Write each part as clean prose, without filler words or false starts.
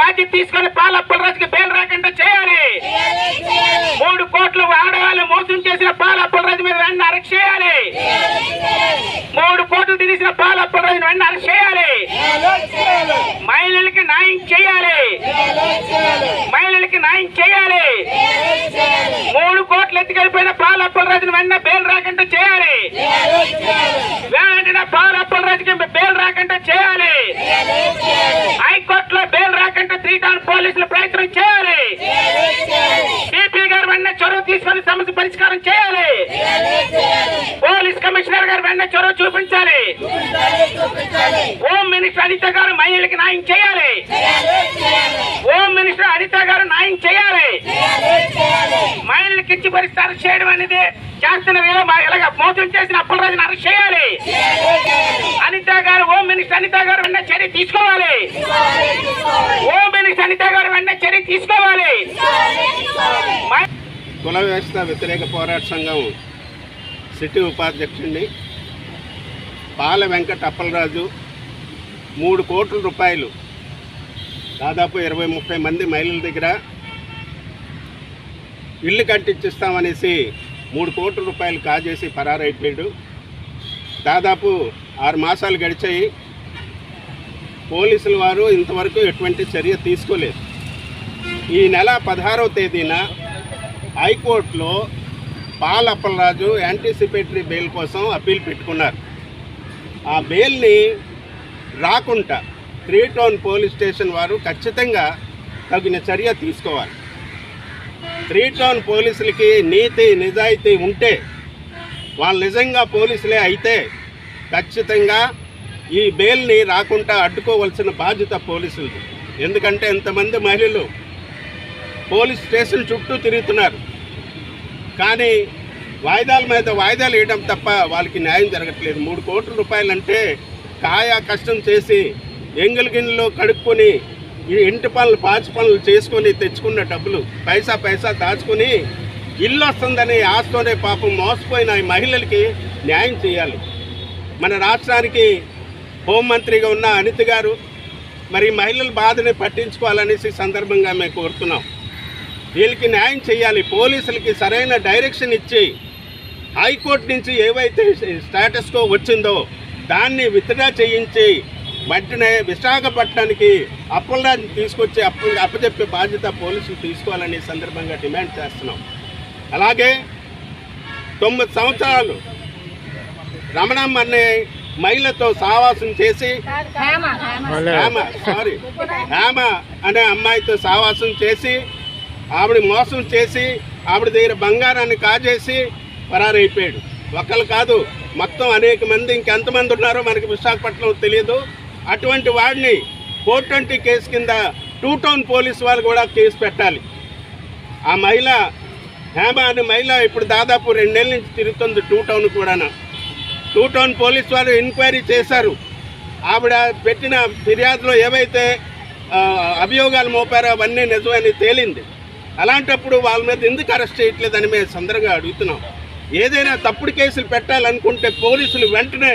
బాధ్యత తీసుకొని పాల అప్పలరాజుకి బెయిల్ రాకుండా చేయాలి. 3 కోట్లు ఆడవాళ్ళు మోసం చేసిన పాల అప్పలరాజు మీద వెంటనే అరెస్ట్ చేయాలి. 3 కోట్లు తినేసిన పాల అప్పలరాజుని వెంటనే అరెస్ట్ చేయాలి. మహిళలకి న్యాయం చేయాలి. మహిళలకి న్యాయం చేయాలి. 3 కోట్లు ఎత్తుకెళ్ళిపోయిన పాల అప్పలరాజుని వెంటనే బెయిల్ రాకుండా చేయాలి. వెంటనే పాల అప్పలరాజుకి బెయిల్ రాకుండా చేయాలి. హైకోర్టులో బెయిల్ రాకుండా 3 టౌన్ పోలీసులు ప్రయత్నం చేయాలి. సిపి గారు వెంటనే చొరవ తీసుకొని సమస్య పరిష్కారం చేయాలి. పోలీస్ కమిషనర్ గారు వెంటనే చొరవ చూపించాలి. హోమ్ మినిస్టర్ అనిత గారు మహిళలకు న్యాయం చేయాలి. హోమ్ మినిస్టర్ అనిత గారు న్యాయం చేయాలి. మహిళలకు ఇచ్చి పరిష్కారం చేయడం అనేది చేస్తున్న ఇలాగ మోసం చేసిన అప్పలరాజుని అరెస్ట్ చేయాలి. అనిత గారు హోమ్ మినిస్టర్ అనిత గారు వెంటనే చర్య తీసుకోవాలి. హోమ్ మినిస్టర్ అనిత గారు వెంటనే చర్య తీసుకోవాలి. కుల వ్యవస్థ వ్యతిరేక పోరాట సంఘం సిటీ ఉపాధ్యక్షుడిని పాల వెంకట అప్పలరాజు 3 కోట్ల రూపాయలు దాదాపు 20-30 మంది మహిళల దగ్గర ఇల్లు కట్టించిస్తామనేసి 3 కోట్ల రూపాయలు కాజేసి పరారైపోయాడు. దాదాపు 6 మాసాలు గడిచాయి. పోలీసుల వారు ఇంతవరకు ఎటువంటి చర్య తీసుకోలేదు. ఈ నెల 16వ తేదీన హైకోర్టులో పాల అప్పలరాజు యాంటిసిపేటరీ బెయిల్ కోసం అప్పీల్ పెట్టుకున్నారు. ఆ బెయిల్ని రాకుండా 3 టౌన్ పోలీస్ స్టేషన్ వారు ఖచ్చితంగా తగిన చర్య తీసుకోవాలి. 3 టౌన్ పోలీసులకి నీతి నిజాయితీ ఉంటే, వాళ్ళు నిజంగా పోలీసులే అయితే ఖచ్చితంగా ఈ బెయిల్ని రాకుండా అడ్డుకోవాల్సిన బాధ్యత పోలీసులది. ఎందుకంటే ఇంతమంది మహిళలు పోలీస్ స్టేషన్ చుట్టూ తిరుగుతున్నారు, కానీ వాయిదాల మీద వాయిదాలు వేయడం తప్ప వాళ్ళకి న్యాయం జరగట్లేదు. 3 కోట్ల రూపాయలంటే కాయా కష్టం చేసి ఎంగిల్ గిన్నెలో కడుక్కొని ఈ ఇంటి పనులు పాచి పనులు చేసుకొని తెచ్చుకున్న డబ్బులు పైసా దాచుకొని ఇల్లు వస్తుందని ఆశతోనే పాపం మోసపోయిన ఈ మహిళలకి న్యాయం చేయాలి. మన రాష్ట్రానికి హోంమంత్రిగా ఉన్న అనిత గారు మరి మహిళల బాధని పట్టించుకోవాలనేసి సందర్భంగా మేము కోరుతున్నాం. వీళ్ళకి న్యాయం చేయాలి. పోలీసులకి సరైన డైరెక్షన్ ఇచ్చి హైకోర్టు నుంచి ఏవైతే స్టేటస్కో వచ్చిందో దాన్ని విత్డ్రా చేయించి వెంటనే విశాఖపట్నానికి అప్పలరాజుని తీసుకొచ్చి అప్పచెప్పే బాధ్యత పోలీసులు తీసుకోవాలనే సందర్భంగా డిమాండ్ చేస్తున్నాం. అలాగే 9 సంవత్సరాలు రమణమ్మ అనే మహిళతో సావాసం చేసి హేమ అనే అమ్మాయితో సావాసం చేసి ఆవిడ మోసం చేసి ఆవిడ దగ్గర బంగారాన్ని కాజేసి పరారైపోయాడు. ఒకళ్ళు కాదు, మొత్తం అనేక మంది, ఇంకెంతమంది ఉన్నారో మనకి విశాఖపట్నం తెలియదు. అటువంటి వాడిని 420 కేసు కింద 2 టౌన్ పోలీస్ వాళ్ళు కూడా కేసు పెట్టాలి. ఆ మహిళ హేమ అనే మహిళ ఇప్పుడు దాదాపు 2 నెలల నుంచి తిరుగుతుంది 2 టౌన్ కూడా. 2 టౌన్ పోలీస్ వాళ్ళు ఎంక్వైరీ చేశారు. ఆవిడ పెట్టిన ఫిర్యాదులో ఏవైతే అభియోగాలు మోపారో అవన్నీ నిజమని తేలింది. అలాంటప్పుడు వాళ్ళ మీద ఎందుకు అరెస్ట్ చేయట్లేదని మేము సందర్భంగా అడుగుతున్నాం. ఏదైనా తప్పుడు కేసులు పెట్టాలనుకుంటే పోలీసులు వెంటనే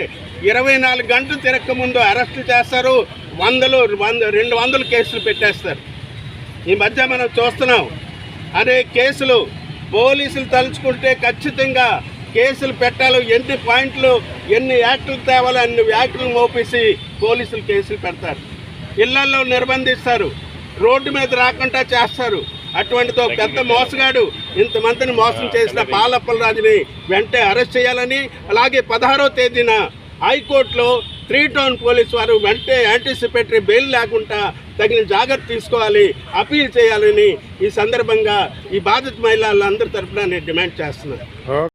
24 గంటలు తిరక్క ముందు అరెస్టు చేస్తారు, 100-200 కేసులు పెట్టేస్తారు. ఈ మధ్య మనం చూస్తున్నాం అనే కేసులు పోలీసులు తలుచుకుంటే ఖచ్చితంగా కేసులు పెట్టాలి. ఎన్ని పాయింట్లు, ఎన్ని యాక్టులు తేవాలో అన్ని యాక్టులు మోపేసి పోలీసులు కేసులు పెడతారు. ఇళ్లల్లో నిర్బంధిస్తారు, రోడ్డు మీద రాకుండా చేస్తారు. అటువంటితో పెద్ద మోసగాడు ఇంతమందిని మోసం చేసిన పాల అప్పలరాజుని వెంటనే అరెస్ట్ చేయాలని, అలాగే 16వ తేదీన హైకోర్టులో 3 టౌన్ పోలీసు వారు వెంటనే యాంటిసిపేటరీ బెయిల్ లేకుండా తగిన జాగ్రత్త తీసుకోవాలి, అపీల్ చేయాలని ఈ సందర్భంగా ఈ బాధిత మహిళలందరి తరఫున నేను డిమాండ్ చేస్తున్నాను.